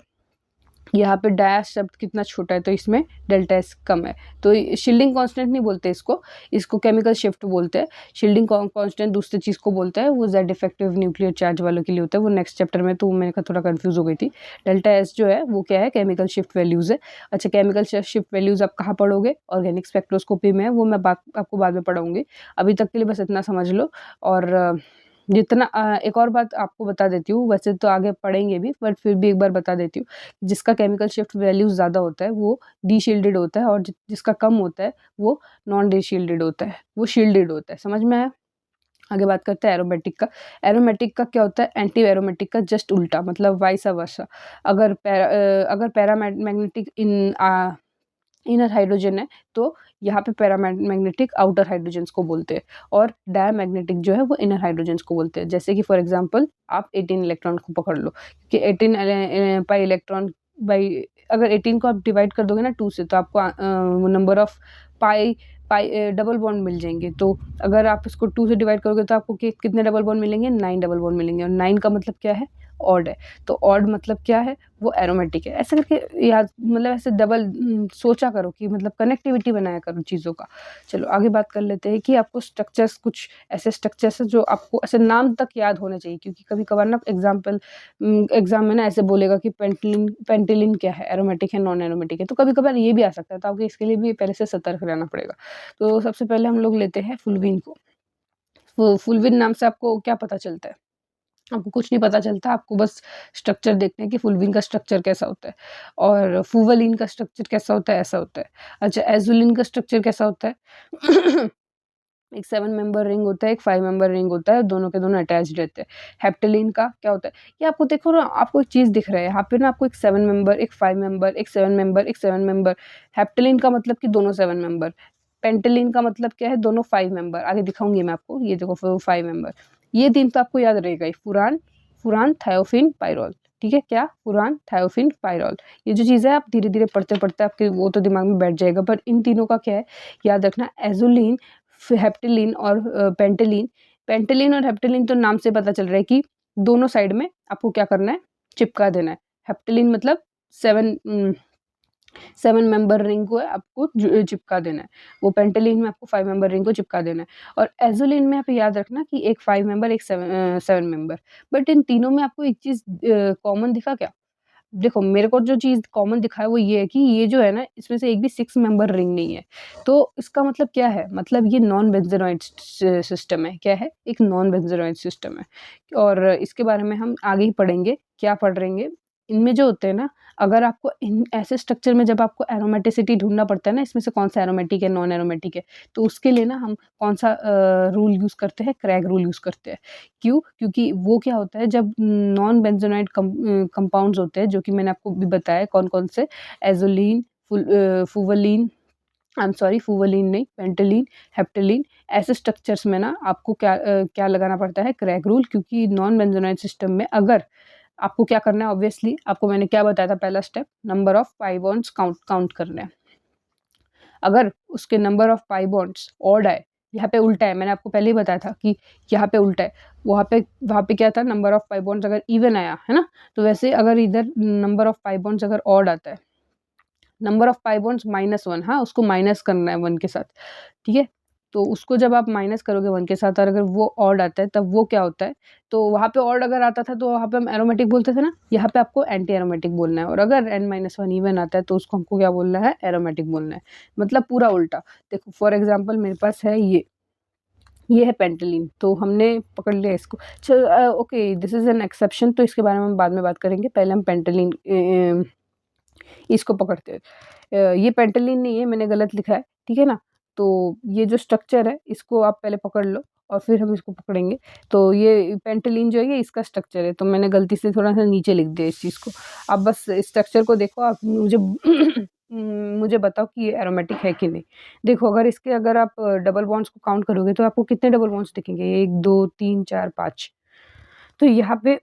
यहाँ पे डैश शब्द कितना छोटा है, तो इसमें डेल्टा एस कम है। तो शील्डिंग कांस्टेंट नहीं बोलते इसको, इसको केमिकल शिफ्ट बोलते हैं। शील्डिंग कांस्टेंट दूसरी चीज़ को बोलता है, वो जेड इफेक्टिव न्यूक्लियर चार्ज वालों के लिए होता है, वो नेक्स्ट चैप्टर में, तो मैंने कहा थोड़ा कंफ्यूज हो गई थी। डेल्टा एस जो है वो क्या है, केमिकल शिफ्ट वैल्यूज़ है। अच्छा, केमिकल शिफ्ट वैल्यूज़ आप कहाँ पढ़ोगे, ऑर्गेनिक स्पेक्ट्रोस्कोपी में है, वो मैं आपको बाद में पढ़ाऊँगी। अभी तक के लिए बस इतना समझ लो। और जितना एक और बात आपको बता देती हूँ, वैसे तो आगे पढ़ेंगे भी, बट फिर भी एक बार बता देती हूँ, जिसका केमिकल शिफ्ट वैल्यू ज़्यादा होता है वो डी-शील्डेड होता है, और जिसका कम होता है वो नॉन डी-शील्डेड होता है, वो शील्डेड होता है। समझ में आया? आगे बात करते हैं एरोमेटिक का। एरोमेटिक का क्या होता है, एंटी एरोमेटिक का जस्ट उल्टा, मतलब वाइस वर्सा। अगर पैरामैग्नेटिक इनर हाइड्रोजन है, तो यहाँ पे पैरामैग्नेटिक आउटर हाइड्रोजन्स को बोलते हैं, और डायमैग्नेटिक जो है वो इनर हाइड्रोजन्स को बोलते हैं। जैसे कि फॉर एग्जांपल आप 18 इलेक्ट्रॉन को पकड़ लो, कि 18 पाई इलेक्ट्रॉन बाई, अगर 18 को आप डिवाइड कर दोगे ना 2 से, तो आपको number of pi pi double bond मिल जाएंगे। तो अगर आप इसको 2 से डिवाइड करोगे तो आपको कितने डबल बॉन्ड मिलेंगे, 9 डबल बॉन्ड मिलेंगे, और 9 का मतलब क्या है, ऑड है। तो ऑड मतलब क्या है, वो एरोमेटिक है। ऐसे करके याद, मतलब ऐसे डबल सोचा करो, कि मतलब कनेक्टिविटी बनाया करो चीज़ों का। चलो आगे बात कर लेते हैं कि आपको स्ट्रक्चर्स, कुछ ऐसे स्ट्रक्चर्स हैं जो आपको ऐसे नाम तक याद होने चाहिए, क्योंकि कभी-कभार ना एग्ज़ाम में ना ऐसे बोलेगा कि पेंटिलिन क्या है, एरोमेटिक है, नॉन एरोमेटिक है, तो कभी-कभार ये भी आ सकता है, तो आपको इसके लिए भी पहले से सतर्क रहना पड़ेगा। तो सबसे पहले हम लोग लेते हैं फुलवीन को। फुलवीन नाम से आपको क्या पता चलता है? आपको कुछ नहीं पता चलता, आपको बस स्ट्रक्चर देखते हैं कि फुलवीन का स्ट्रक्चर कैसा होता है, और फुवलीन का स्ट्रक्चर कैसा होता है, ऐसा होता है। अच्छा, एज़ुलिन का स्ट्रक्चर कैसा होता है? एक 7 मेंबर रिंग होता है, एक 5 मेंबर रिंग होता है, दोनों के दोनों अटैच्ड रहते हैं। हेप्टेलिन का क्या होता है? ये आपको देखो ना, आपको एक चीज़ दिख रहा है, यहाँ पे ना आपको एक 7 मेंबर, एक 5 मेंबर, एक 7 मेंबर, एक 7 मेंबर। हेप्टेलिन का मतलब कि दोनों 7 मेंबर। पेंटेलिन का मतलब क्या है, दोनों 5 मेंबर। आगे दिखाऊँगी मैं आपको, ये देखो 5 मेंबर। ये 3 तो आपको याद रहेगा ही, फुरान फुरान, थायोफिन, पाइरोल। ठीक है? क्या? फुरान, थायोफिन, पाइरोल। ये जो चीज़ है आप धीरे-धीरे पढ़ते-पढ़ते आपके वो तो दिमाग में बैठ जाएगा, पर इन तीनों का क्या है, याद रखना। एज़ुलिन, हेप्टेलिन और पेंटेलिन। पेंटेलिन और हेप्टेलिन तो नाम से पता चल रहा है कि दोनों साइड में आपको क्या करना है, चिपका देना है। हेप्टेलिन मतलब 7 मेंबर रिंग को आपको चिपका देना है। वो पेंटेलिन में आपको 5 मेंबर रिंग को चिपका देना है, और एज़ुलिन में आप याद रखना कि एक 5 मेंबर, एक 7 मेंबर। बट इन तीनों में आपको एक चीज़ कॉमन दिखा क्या? देखो, मेरे को जो चीज़ कॉमन दिखा है वो ये है कि ये जो है ना, इसमें से एक भी 6 मेंबर रिंग नहीं है। तो इसका मतलब क्या है? मतलब ये नॉन बेंज़ोनॉइड सिस्टम है। क्या है? एक नॉन बेंज़ोनॉइड सिस्टम है, और इसके बारे में हम आगे ही पढ़ेंगे। क्या पढ़ेंगे? इनमें जो होते हैं ना, अगर आपको इन ऐसे स्ट्रक्चर में जब आपको एरोमेटिसिटी ढूँढना पड़ता है ना, इसमें से कौन-सा एरोमेटिक है, नॉन एरोमेटिक है, तो उसके लिए ना हम कौन-सा रूल यूज़ करते हैं? क्रैग रूल यूज़ करते हैं। क्यों? क्योंकि वो क्या होता है, जब नॉन बेंज़ोनाइड कंपाउंड्स होते हैं, जो कि मैंने आपको भी बताया कौन-कौन से, एज़ोलीन, फुवलीन, आई एम सॉरी, फुवलीन नहीं, पेंटेलीन, हेप्टेलीन, ऐसे स्ट्रक्चर्स में ना आपको क्या लगाना पड़ता है, क्रैग रूल। क्योंकि नॉन बेंज़ोनाइड सिस्टम में अगर आपको क्या करना है, ऑब्वियसली आपको मैंने क्या बताया था, पहला step, number of pi bonds count करना है। अगर उसके number of pi bonds odd आए, यहाँ पे उल्टा है, मैंने आपको पहले ही बताया था कि यहाँ पे उल्टा है, वहाँ पे क्या था, नंबर ऑफ पाई बॉन्ड्स अगर इवन आया, है ना? तो वैसे अगर इधर नंबर ऑफ पाई बॉन्ड्स अगर ऑड आता है, नंबर ऑफ पाई बॉन्ड्स -1, हाँ, उसको माइनस करना है 1 के साथ, ठीक है? तो उसको जब आप माइनस करोगे 1 के साथ, और अगर वो ऑड आता है, तब वो क्या होता है, तो वहाँ पे ऑड अगर आता था तो वहाँ पे हम एरोमेटिक बोलते थे ना, यहाँ पे आपको एंटी एरोमेटिक बोलना है, और अगर n-1 इवन आता है तो उसको हमको क्या बोलना है, एरोमेटिक बोलना है। मतलब पूरा उल्टा। देखो फॉर एग्ज़ाम्पल मेरे पास है ये है पेंटेलिन, तो हमने पकड़ लिया इसको। Okay, this is an exception, तो इसके बारे में हम बाद में बात करेंगे। पहले हम पेंटेलिन इसको पकड़ते हैं। ये पेंटेलिन नहीं है, मैंने गलत लिखा है, ठीक है ना? तो ये जो स्ट्रक्चर है, इसको आप पहले पकड़ लो, और फिर हम इसको पकड़ेंगे। तो ये पेंटेलिन जो है, ये इसका स्ट्रक्चर है, तो मैंने गलती से थोड़ा-सा नीचे लिख दिया इस चीज़ को। आप बस स्ट्रक्चर को देखो, आप मुझे मुझे बताओ कि ये एरोमेटिक है कि नहीं। देखो, अगर आप डबल बॉन्ड्स को काउंट करोगे, तो आपको कितने डबल बॉन्ड्स दिखेंगे? 1, 2, 3, 4, 5। तो यहाँ पे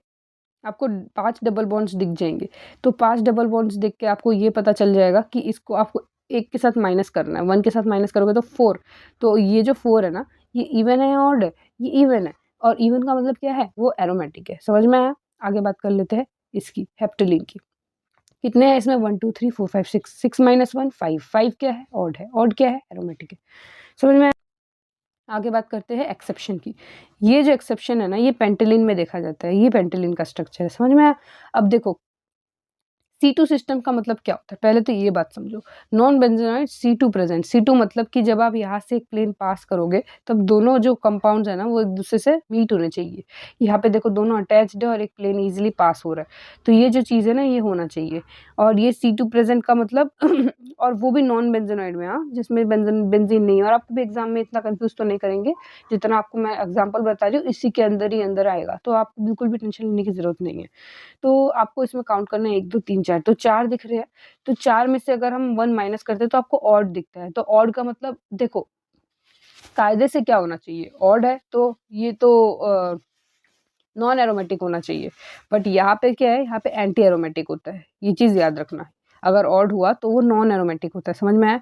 आपको 5 डबल बॉन्ड्स दिख जाएँगे। तो 5 डबल बॉन्ड्स देख के आपको ये पता चल जाएगा कि इसको आपको 1 के साथ माइनस करना है, 1 के साथ माइनस करोगे तो 4। तो ये जो 4 है ना, ये इवन है या ऑड है? ये इवन है, और इवन का मतलब क्या है? वो एरोमेटिक है। समझ में आया? आगे बात कर लेते हैं इसकी, हेप्टैलीन की। कितने हैं इसमें? 1 2 3 4 5 6, 6 - 1 5, 5 क्या है? ऑड है। ऑड क्या है? एरोमेटिक है। समझ में आया? आगे बात करते हैं एक्सेप्शन की। ये जो एक्सेप्शन है ना, ये पेंटेलिन में देखा जाता है। ये पेंटेलिन का स्ट्रक्चर है। समझ में आया? अब देखो, C2 सिस्टम का मतलब क्या होता है? पहले तो ये बात समझो। Non बेंज़ोनाइड C2 present. C2 मतलब कि जब आप यहाँ से एक प्लेन पास करोगे, तब दोनों जो कंपाउंड्स हैं ना, वो एक-दूसरे से मीट होने चाहिए। यहाँ पे देखो दोनों अटैच्ड है और एक प्लेन ईज़िली पास हो रहा है। तो ये जो चीज़ है ना, ये होना चाहिए। और ये C2 प्रेज़ेंट का मतलब और वो भी नॉन बेंज़ोनाइड में, हाँ, जिसमें बेंज़ीन नहीं है। और आपको भी एग्ज़ाम में इतना कन्फ्यूज़ तो नहीं करेंगे, जितना आपको मैं एग्ज़ाम्पल बता रही हूँ, इसी के अंदर ही अंदर आएगा। तो आपको बिल्कुल भी टेंशन लेने की ज़रूरत नहीं है। तो आपको इसमें काउंट करना है 1 2 3 4, तो 4 दिख रहे हैं। तो 4 में से अगर हम 1 माइनस करते हैं तो आपको ऑड दिखता है। तो ऑड का मतलब देखो, कायदे से क्या होना चाहिए? ऑड है तो ये तो नॉन एरोमेटिक होना चाहिए। बट यहाँ पे क्या है? यहाँ पे एंटी एरोमेटिक होता है। ये चीज़ याद रखना है। अगर ऑड हुआ तो वो नॉन एरोमेटिक होता है। समझ में आया?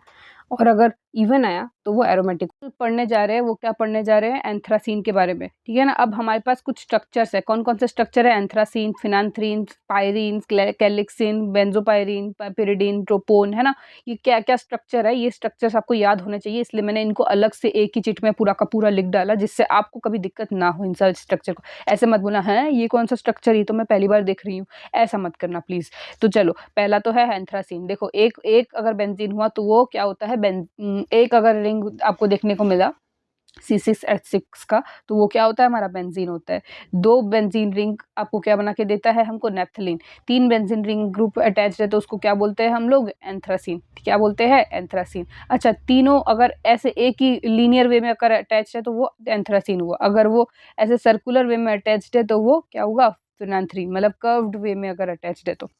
और अगर इवन आया तो वो एरोमेटिक। पढ़ने जा रहे हैं, वो क्या पढ़ने जा रहे हैं? एंथ्रासीन के बारे में, ठीक है ना? अब हमारे पास कुछ स्ट्रक्चर्स है। कौन-कौन से स्ट्रक्चर है? एंथ्रासीन, फिनांथ्रीन, पायरीन, कैलिक्सिन, बेंज़ोपायरीन, पाइरिडिन, ट्रोपोन, है ना? ये क्या-क्या स्ट्रक्चर है, ये स्ट्रक्चर्स आपको याद होने चाहिए, इसलिए मैंने इनको अलग से एक ही चिट में पूरा का पूरा लिख डाला, जिससे आपको कभी दिक्कत ना हो इन सब स्ट्रक्चर को। ऐसे मत बोलना, हैं ये कौन सा स्ट्रक्चर, ये तो मैं पहली बार देख रही हूँ, ऐसा मत करना प्लीज़। तो चलो, पहला तो है एंथ्रासीन। देखो, एक एक अगर बेंजीन हुआ तो वो क्या होता है? एक अगर रिंग आपको देखने को मिला C6H6 का, तो वो क्या होता है? हमारा बेंजीन होता है। 2 बेंजीन रिंग आपको क्या बना के देता है? हमको naphthalene. 3 benzene ring group attached है तो उसको क्या बोलते हैं हम लोग? एंथ्रासीन। क्या बोलते हैं? एंथ्रासीन। अच्छा, तीनों अगर ऐसे एक ही लीनियर वे में अगर अटैच्ड है तो वो एंथ्रासीन हुआ। अगर वो ऐसे सर्कुलर वे में अटैच्ड है तो वो क्या होगा? फिनांथ्रीन। मतलब कर्व्ड वे में अगर अटैच्ड है तो।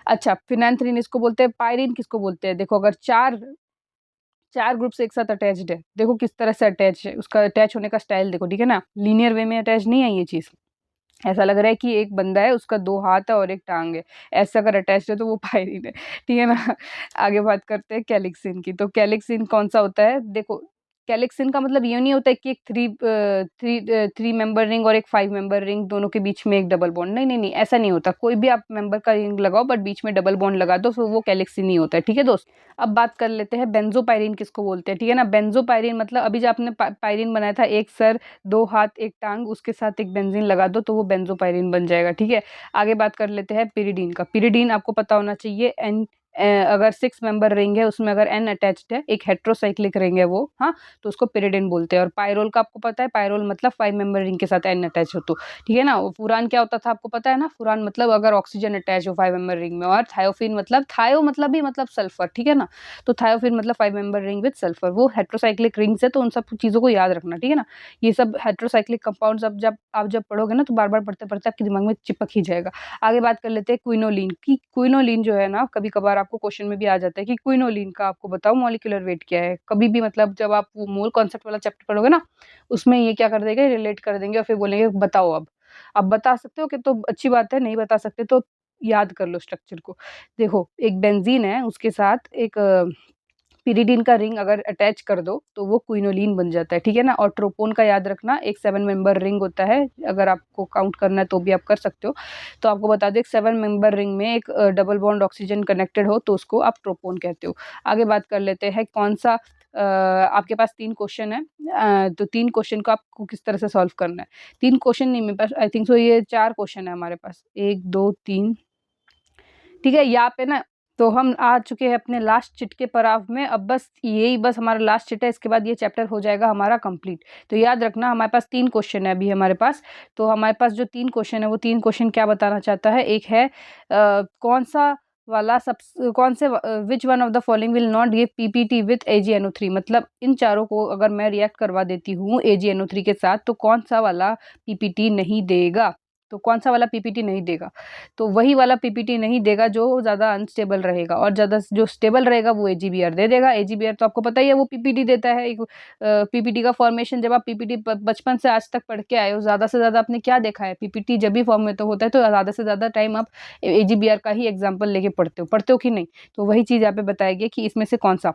अच्छा, फिनांथ्रीन इसको बोलते हैं। पायरीन किसको बोलते हैं? देखो, अगर 4 ग्रुप्स एक साथ अटैच्ड है, देखो किस तरह से अटैच है, उसका अटैच होने का स्टाइल देखो, ठीक है ना? लीनियर वे में अटैच नहीं है ये चीज़। ऐसा लग रहा है कि एक बंदा है, उसका 2 हाथ है और 1 टाँग है। ऐसा अगर अटैच्ड है तो वो पायरीन है, ठीक है ना? आगे बात करते हैं कैलिक्सिन की। तो कैलिक्सिन कौन-सा होता है? देखो, कैलिक्सिन का मतलब ये नहीं होता है कि एक 3 मेंबर रिंग और एक 5 मेंबर रिंग, दोनों के बीच में एक डबल बॉन्ड। नहीं, नहीं, नहीं, ऐसा नहीं होता। कोई भी आप मेंबर का रिंग लगाओ बट बीच में डबल बॉन्ड लगा दो, तो वो कैलिक्सिन ही होता है, ठीक है दोस्त? अब बात कर लेते हैं बेंज़ोपायरीन किसको बोलते हैं, ठीक है ना? बेंज़ोपायरीन मतलब अभी जो आपने पायरीन बनाया था, एक सर, 2 हाथ, 1 टाँग, उसके साथ एक बेंज़ीन लगा दो तो वो बेंज़ोपायरीन बन जाएगा, ठीक है? आगे बात कर लेते हैं पिरिडीन का। पिरिडीन आपको पता होना चाहिए, अगर 6 मेंबर रिंग है, उसमें अगर N अटैच्ड है, एक हेटेरोसाइक्लिक रिंग है वो, हाँ? तो उसको पिरिडीन बोलते हैं। और पायरोल का आपको पता है, पायरोल मतलब 5 मेंबर रिंग के साथ N अटैच हो तो, ठीक है ना? वो फुरान क्या होता था आपको पता है ना? फुरान मतलब अगर ऑक्सीजन अटैच हो 5 मेंबर रिंग में। और थायोफिन मतलब, थायो मतलब भी मतलब सल्फर, ठीक है ना? तो थायोफिन मतलब 5 मेंबर रिंग विद सल्फर। वो हेटेरोसाइक्लिक रिंग्स है, तो उन सब चीज़ों को याद रखना, ठीक है ना? ये सब हेटेरोसाइक्लिक कंपाउंड्स अब जब आप पढ़ोगे ना, तो बार-बार पढ़ते-पढ़ते आपके दिमाग में चिपक ही जाएगा। आगे बात कर लेते हैं क्विनोलिन की। क्विनोलिन जो है ना, कभी-कभार आपको क्वेश्चन में भी आ जाता है कि क्विनोलिन का आपको बताओ मॉलिक्यूलर वेट क्या है? कभी भी मतलब जब आप वो मोल कॉन्सेप्ट वाला चैप्टर पढ़ोगे ना, उसमें ये क्या कर देंगे, रिलेट कर देंगे और फिर बोलेंगे बताओ अब। अब बता सकते हो कि तो अच्छी बात है, नहीं बता सकते तो याद कर लो स्ट्रक्चर को। देखो, एक बेंज़ीन है, उसके साथ एक पिरिडीन का रिंग अगर अटैच कर दो, तो वो क्विनोलिन बन जाता है, ठीक है ना? और ट्रोपोन का याद रखना, एक 7 मेंबर रिंग होता है, अगर आपको काउंट करना है तो भी आप कर सकते हो। तो आपको बता दूँ, एक 7 मेंबर रिंग में एक डबल बॉन्ड ऑक्सीजन कनेक्टेड हो, तो उसको आप ट्रोपोन कहते हो। आगे बात कर लेते हैं कौन-सा आपके पास 3 क्वेश्चन है, तो 3 क्वेश्चन को आपको किस तरह से सॉल्व करना है। 3 क्वेश्चन नहीं, मेरे पास आई थिंक सो ये 4 क्वेश्चन है हमारे पास। 1 2 3, ठीक है? यहाँ पे ना, तो हम आ चुके हैं अपने लास्ट चिट के पड़ाव में। अब बस यही बस हमारा लास्ट चिट है, इसके बाद ये चैप्टर हो जाएगा हमारा कंप्लीट। तो याद रखना, हमारे पास 3 क्वेश्चन है अभी हमारे पास। तो हमारे पास जो 3 क्वेश्चन है, वो 3 क्वेश्चन क्या बताना चाहता है? एक है कौन-सा वाला which one of the following will not give PPT with AgNO3, मतलब इन चारों को अगर मैं रिएक्ट करवा देती हूँ AgNO3 के साथ, तो कौन-सा वाला पीपीटी नहीं देगा? तो कौन-सा वाला पीपीटी नहीं देगा? तो वही वाला पीपीटी नहीं देगा जो ज़्यादा अनस्टेबल रहेगा, और ज़्यादा जो स्टेबल रहेगा वो एजीबीआर दे देगा। एजीबीआर तो आपको पता ही है वो पीपीटी देता है। एक पीपीटी का फॉर्मेशन, जब आप पीपीटी ब बचपन से आज तक पढ़ के आए हो, ज़्यादा से ज़्यादा आपने क्या देखा है? पीपीटी जब भी फॉर्म में तो होता है, तो ज़्यादा से ज़्यादा टाइम आप एजीबीआर का ही एग्ज़ाम्पल लेके पढ़ते हो कि नहीं? तो वही चीज़ यहाँ पे बताई गई कि इसमें से कौन-सा।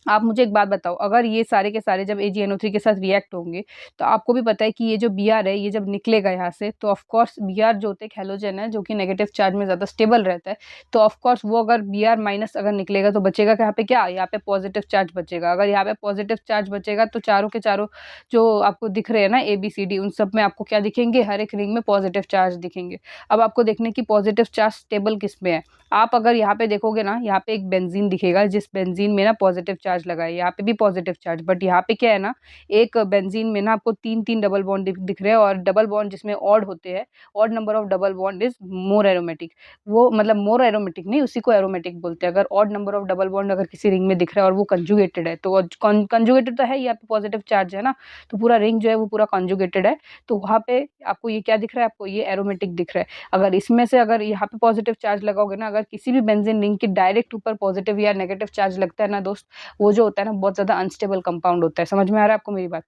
आप मुझे एक बात बताओ, अगर ये सारे के सारे जब AgNO3 के साथ रिएक्ट होंगे, तो आपको भी पता है कि ये जो Br है, ये जब निकलेगा यहाँ से, तो ऑफ कोर्स Br जो होते हैं एक हैलोजन है, जो कि नेगेटिव चार्ज में ज़्यादा स्टेबल रहता है। तो ऑफ कोर्स वो अगर Br माइनस अगर निकलेगा, तो बचेगा क्या यहाँ पे, क्या? यहाँ पे पॉजिटिव चार्ज बचेगा। अगर यहाँ पे पॉजिटिव चार्ज बचेगा, तो चारों के चारों जो आपको दिख रहे हैं ना ABCD, उन सब में आपको क्या दिखेंगे? हर एक रिंग में पॉजिटिव चार्ज दिखेंगे। अब आपको देखने की पॉजिटिव चार्ज स्टेबल किसमें है। आप अगर यहाँ पे देखोगे ना, यहाँ पे एक बेंजीन दिखेगा, जिस बेंजीन में ना पॉजिटिव चार्ज लगा है, यहाँ पे भी पॉजिटिव चार्ज, बट यहाँ पे क्या है ना, एक बेंजीन में ना आपको 3-3 डबल बॉन्ड दिख रहे हैं, और डबल बॉन्ड जिसमें ऑड होते हैं, odd number of double bond is more aromatic. वो मतलब मोर एरोमेटिक नहीं, उसी को एरोमेटिक बोलते हैं। अगर odd number of double bond अगर किसी रिंग में दिख रहा है और वो कंजुगेटेड है, तो कंजुगेटेड तो है, यहाँ पे पॉजिटिव चार्ज है ना, तो पूरा रिंग जो है वो पूरा कंजुगेटेड है, तो वहाँ पे आपको ये क्या दिख रहा है? आपको ये एरोमेटिक दिख रहा है। अगर इसमें से अगर यहाँ पे पॉजिटिव चार्ज लगाओगे ना, अगर किसी भी बेंजीन रिंग के डायरेक्ट ऊपर पॉजिटिव या नेगेटिव चार्ज लगता है ना दोस्त, वो जो होता है ना बहुत ज़्यादा अनस्टेबल कंपाउंड होता है। समझ में आ रहा है आपको मेरी बात?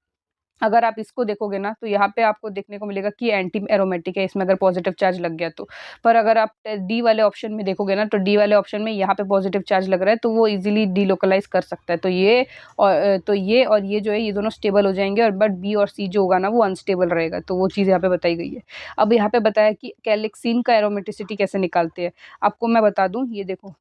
अगर आप इसको देखोगे ना, तो यहाँ पे आपको देखने को मिलेगा कि एंटी एरोमेटिक है, इसमें अगर पॉजिटिव चार्ज लग गया तो। पर अगर आप डी वाले ऑप्शन में देखोगे ना, तो डी वाले ऑप्शन में यहाँ पे पॉजिटिव चार्ज लग रहा है, तो वो इजीली डिलोकलाइज कर सकता है। तो ये और ये जो है, ये दोनों स्टेबल हो जाएंगे, और बट बी और सी जो होगा ना, वो अनस्टेबल रहेगा। तो वो चीज़ यहाँ पे बताई गई है। अब यहाँ पे बताया कि कैलिक्सिन का एरोमेटिसिटी कैसे निकालते हैं। आपको मैं बता दूँ, ये देखो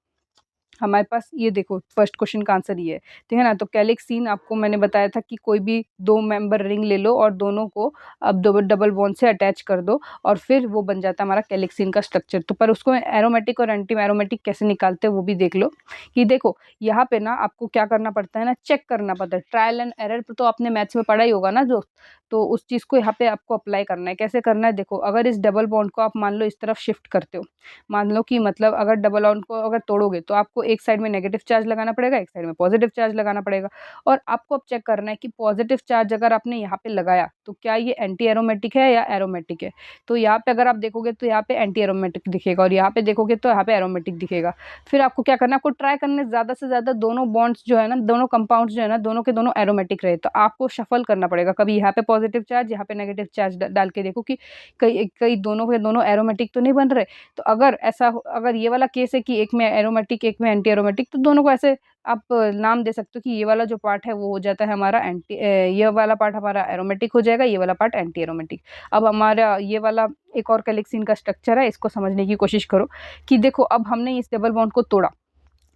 हमारे पास, ये देखो फर्स्ट क्वेश्चन का आंसर ये है, ठीक है ना। तो कैलिक्सिन आपको मैंने बताया था कि कोई भी 2 मेंबर रिंग ले लो, और दोनों को अब डबल बॉन्ड से अटैच कर दो, और फिर वो बन जाता है हमारा कैलिक्सिन का स्ट्रक्चर। तो पर उसको एरोमेटिक और एंटी एरोमेटिक कैसे निकालते हैं वो भी देख लो। कि देखो यहाँ पे ना आपको क्या करना पड़ता है ना, चेक करना पड़ता है। ट्रायल एंड एरर तो आपने मैथ्स में पढ़ा ही होगा ना जो, तो उस चीज़ को यहाँ पे आपको अप्लाई करना है। कैसे करना है देखो, अगर इस डबल बॉन्ड को आप मान लो इस तरफ शिफ्ट करते हो, मान लो कि मतलब अगर डबल बॉन्ड को अगर तोड़ोगे, तो आपको एक साइड में नेगेटिव चार्ज लगाना पड़ेगा, एक साइड में पॉजिटिव चार्ज लगाना पड़ेगा। और आपको अब चेक करना है कि पॉजिटिव चार्ज अगर आपने यहाँ पे लगाया, तो क्या ये एंटी एरोमेटिक है या एरोमेटिक है। तो यहाँ पे अगर आप देखोगे, तो यहाँ पे एंटी एरोमेटिक दिखेगा, और यहाँ पे देखोगे तो यहाँ पे एरोमेटिक दिखेगा। फिर आपको क्या करना है, आपको ट्राई करना है ज़्यादा से ज़्यादा दोनों बॉन्ड्स जो है ना, दोनों कंपाउंड्स जो है ना, दोनों के दोनों एरोमेटिक रहे। तो आपको शफल करना पड़ेगा, कभी यहाँ पे पॉजिटिव चार्ज, यहाँ पे नेगेटिव चार्ज डाल के देखो कि कई कई दोनों के दोनों एरोमेटिक तो नहीं बन रहे। तो अगर अगर ये वाला केस है कि एक में एरोमेटिक, एक में एंटी एरोमेटिक, तो दोनों को ऐसे आप नाम दे सकते हो कि ये वाला जो पार्ट है वो हो जाता है हमारा ये वाला पार्ट हमारा एरोमेटिक हो जाएगा, ये वाला पार्ट एंटी एरोमेटिक। अब हमारा ये वाला एक और कैलिक्सिन का स्ट्रक्चर है, इसको समझने की कोशिश करो। कि देखो अब हमने इस डबल बॉन्ड को तोड़ा,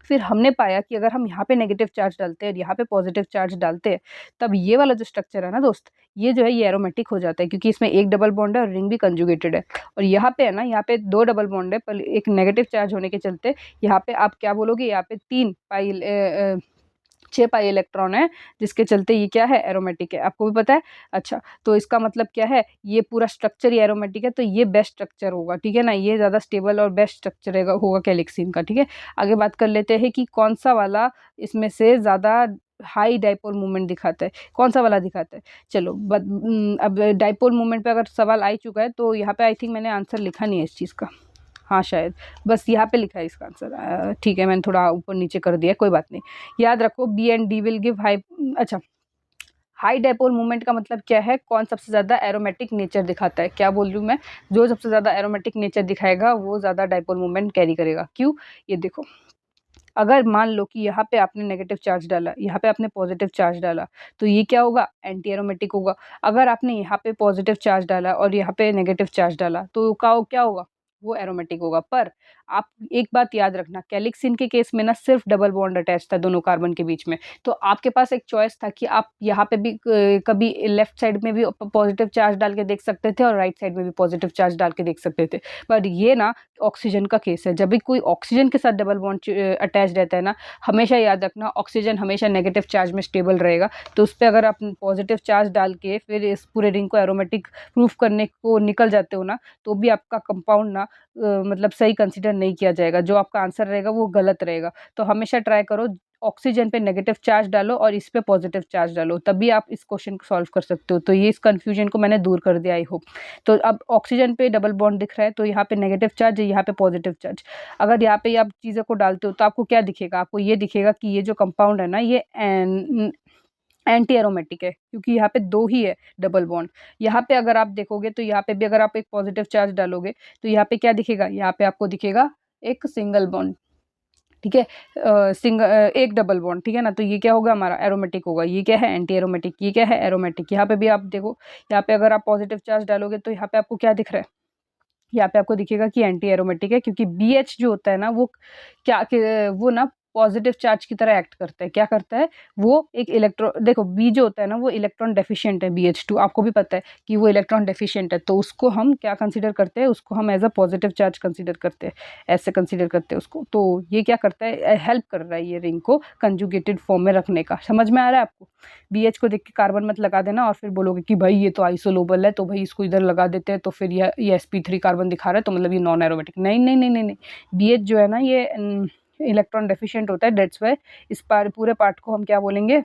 फिर हमने पाया कि अगर हम यहाँ पे नेगेटिव चार्ज डालते हैं और यहाँ पे पॉजिटिव चार्ज डालते हैं, तब ये वाला जो स्ट्रक्चर है ना दोस्त, ये जो है ये एरोमेटिक हो जाता है, क्योंकि इसमें एक डबल बॉन्ड है और रिंग भी कंजुगेटेड है। और यहाँ पे है ना, यहाँ पे 2 डबल बॉन्ड है, पर एक नेगेटिव चार्ज होने के चलते यहाँ पे आप क्या बोलोगे, यहाँ पे 3 पाई 6 पाई इलेक्ट्रॉन है, जिसके चलते ये क्या है, एरोमेटिक है। आपको भी पता है। अच्छा, तो इसका मतलब क्या है, ये पूरा स्ट्रक्चर ही एरोमेटिक है, तो ये बेस्ट स्ट्रक्चर होगा, ठीक है ना। ये ज़्यादा स्टेबल और बेस्ट स्ट्रक्चर होगा कैलिक्सिन का, ठीक है। आगे बात कर लेते हैं कि कौन सा वाला इसमें से ज़्यादा हाई डाइपोल मूवमेंट दिखाता है, कौन सा वाला दिखाता है। चलो अब डाइपोल मूवमेंट पे अगर सवाल आ ही चुका है, तो यहाँ पे आई थिंक मैंने आंसर लिखा नहीं है इस चीज़ का। हाँ शायद, बस यहाँ पे लिखा है इसका आंसर। ठीक है, मैंने थोड़ा ऊपर नीचे कर दिया, कोई बात नहीं। याद रखो, B and D will give high. अच्छा, हाई डाइपोल मूवमेंट का मतलब क्या है, कौन सबसे ज़्यादा एरोमेटिक नेचर दिखाता है। क्या बोल रही हूँ मैं, जो सबसे ज़्यादा एरोमेटिक नेचर दिखाएगा वो ज़्यादा डाइपोल मूवमेंट कैरी करेगा। क्यों, ये देखो, अगर मान लो कि यहाँ पे आपने नेगेटिव चार्ज डाला, यहाँ पे आपने पॉजिटिव चार्ज डाला, तो ये क्या होगा, एंटी एरोमेटिक होगा। अगर आपने यहाँ पे पॉजिटिव चार्ज डाला और यहाँ पे नेगेटिव चार्ज डाला, तो क्या होगा, वो एरोमेटिक होगा। पर आप एक बात याद रखना, कैलिक्सिन के केस में ना सिर्फ डबल बॉन्ड अटैच था दोनों कार्बन के बीच में, तो आपके पास एक चॉइस था कि आप यहाँ पे भी कभी लेफ्ट साइड में भी पॉजिटिव चार्ज डाल के देख सकते थे, और राइट साइड में भी पॉजिटिव चार्ज डाल के देख सकते थे। पर ये ना ऑक्सीजन का केस है, जब भी कोई ऑक्सीजन के साथ डबल बॉन्ड अटैच रहता है ना, हमेशा याद रखना ऑक्सीजन हमेशा नेगेटिव चार्ज में स्टेबल रहेगा। तो उस पर अगर आप पॉजिटिव चार्ज डाल के फिर इस पूरे रिंग को एरोमेटिक प्रूफ करने को निकल जाते हो ना, तो भी आपका कंपाउंड ना मतलब सही कंसीडर नहीं किया जाएगा, जो आपका आंसर रहेगा वो गलत रहेगा। तो हमेशा ट्राई करो ऑक्सीजन पे नेगेटिव चार्ज डालो और इस पे पॉजिटिव चार्ज डालो, तभी आप इस क्वेश्चन को सॉल्व कर सकते हो। तो ये इस कन्फ्यूजन को मैंने दूर कर दिया, आई होप। तो अब ऑक्सीजन पे डबल बॉन्ड दिख रहा है, तो यहाँ पे नेगेटिव चार्ज है, यहाँ पे पॉजिटिव चार्ज। अगर यहाँ पे आप चीज़ों को डालते हो तो आपको क्या दिखेगा? आपको ये दिखेगा कि ये जो कंपाउंड है ना, ये एंटी एरोमेटिक है, क्योंकि यहाँ पे 2 ही है डबल बॉन्ड। यहाँ पे अगर आप देखोगे तो यहाँ पे भी अगर आप एक पॉजिटिव चार्ज डालोगे तो यहाँ पे क्या दिखेगा? यहाँ पे आपको दिखेगा एक सिंगल बॉन्ड, ठीक है? एक डबल बॉन्ड, ठीक है ना? तो ये क्या होगा? हमारा एरोमेटिक होगा। ये क्या है? Anti aromatic. ये क्या है? एरोमेटिक। यहाँ पे भी आप देखो, यहाँ पे अगर आप पॉजिटिव चार्ज डालोगे तो यहाँ पे आपको क्या दिख रहा है? यहाँ पे आपको दिखेगा कि एंटी एरोमेटिक है, क्योंकि BH जो होता है ना, वो क्या वो ना पॉजिटिव चार्ज की तरह एक्ट करता है। क्या करता है? वो एक देखो, B जो होता है ना, वो इलेक्ट्रॉन डेफिशिएंट है, BH2, आपको भी पता है कि वो इलेक्ट्रॉन डेफिशिएंट है, तो उसको हम क्या कंसीडर करते हैं? उसको हम as a positive charge consider करते हैं, ऐसे कंसीडर करते हैं उसको। तो ये क्या करता है? हेल्प कर रहा है ये रिंग को कंजुगेटेड फॉर्म में रखने का। समझ में आ रहा है आपको? BH को देख के कार्बन मत लगा देना और फिर बोलोगे कि भाई ये तो आइसोलोबल है, तो भाई इसको इधर लगा देते हैं, तो फिर ये sp3 कार्बन दिखा रहा है, तो मतलब ये नॉन एरोमेटिक। नहीं नहीं नहीं नहीं नहीं, BH जो है ना, ये इलेक्ट्रॉन डेफिशिएंट होता है, दैट्स व्हाई इस पूरे पार्ट को हम क्या बोलेंगे?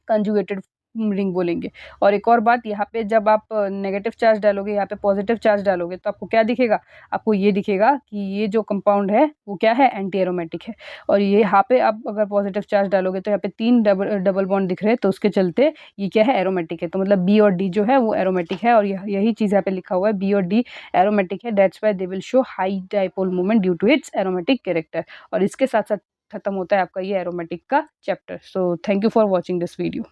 कंजुगेटेड रिंग बोलेंगे। और एक और बात, यहाँ पे जब आप नेगेटिव चार्ज डालोगे, यहाँ पे पॉजिटिव चार्ज डालोगे, तो आपको क्या दिखेगा? आपको ये दिखेगा कि ये जो कंपाउंड है वो क्या है? एंटी एरोमेटिक है। और ये यहाँ पे आप अगर पॉजिटिव चार्ज डालोगे तो यहाँ पे 3 डबल बॉन्ड दिख रहे हैं, तो उसके चलते ये क्या है? एरोमेटिक है। तो मतलब B और D जो है वो एरोमेटिक है, और यही चीज़ यहाँ पे लिखा हुआ है, B और D एरोमेटिक है, that's why they will show high dipole moment due to its aromatic character. और इसके साथ साथ खत्म होता है आपका ये एरोमेटिक का chapter. So thank you for watching this video.